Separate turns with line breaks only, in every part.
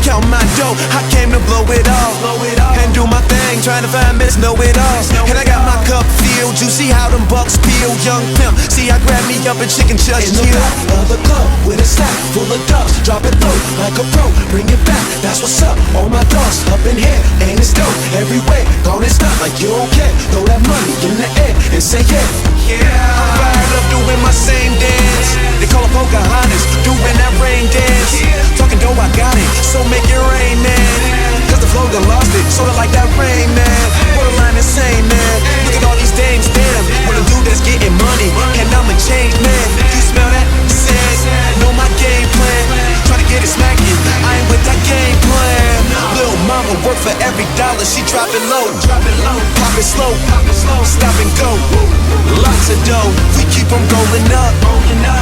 count my dough. I came to blow it all and do my thing, trying to find Miss Know-It-All. And I got my cup filled, you see how them bucks peel. Young pimp, see I grab me up and chicken just
in the back of the club with a sack full of dubs. Drop it low like a pro, bring it back, that's what's up. All my dogs up in here, and it's dope everywhere. Gone and stop like you don't care. Throw that money in the air and say yeah.
I'm fired up doing my same dance. They call it Pocahontas, doing that rain dance. Talking dough, I got it, so make it rain, man. Cause the flow done lost it, sorta like that rain, man. Borderline insane, man. Look at all these dames, damn. When a dude that's getting money, and I'm a changed man. You smell that? Says, know my game plan. Try to get it smacking, I ain't with that game plan. Little mama work for every dollar, she drop it low. Pop it slow, stop and go. Lots of dough, we keep on rolling up.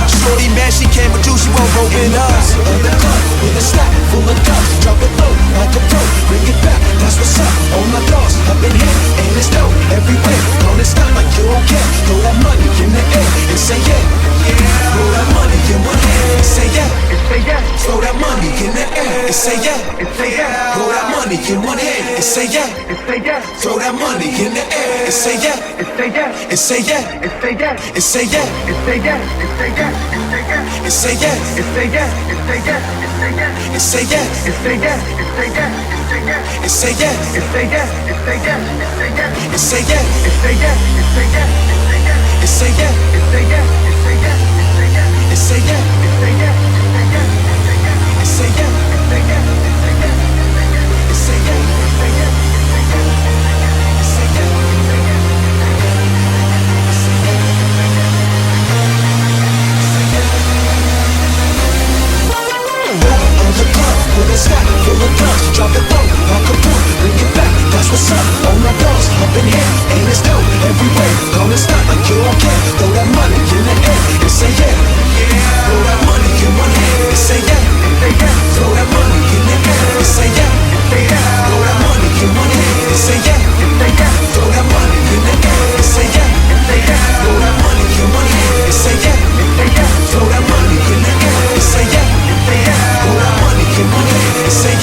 Shorty man, she came with you, she won't roll with us.
In the club with a stack full of dubs. Drop it low like a pro, bring it back, that's what's up. All my dogs up in here, and it's dope everywhere. Gone and stop like you don't care. Throw that money in the air and say yeah. Throw that money in one hand and say yeah. Throw that money in the air and say yeah. Throw that money in one hand and say yeah. Throw that money in the air and say yeah. And say yeah. And say yeah. And say yeah. And say yeah. And say yeah. And say yeah. And say yeah. And say with a stack full of guns, drop it low like a pro, bring it back, that's what's up. All my dogs up in here, and it's dope everywhere. Gone and stop like you don't care. Throw that money in the air and say yeah. Throw that money in one hand and say yeah. Throw that money in the air and say yeah. Throw that money in one hand and say yeah. Throw that money in the air and say yeah. Throw that money in one hand and say yeah. Throw that money in the air and say yeah. Throw that money in one hand and say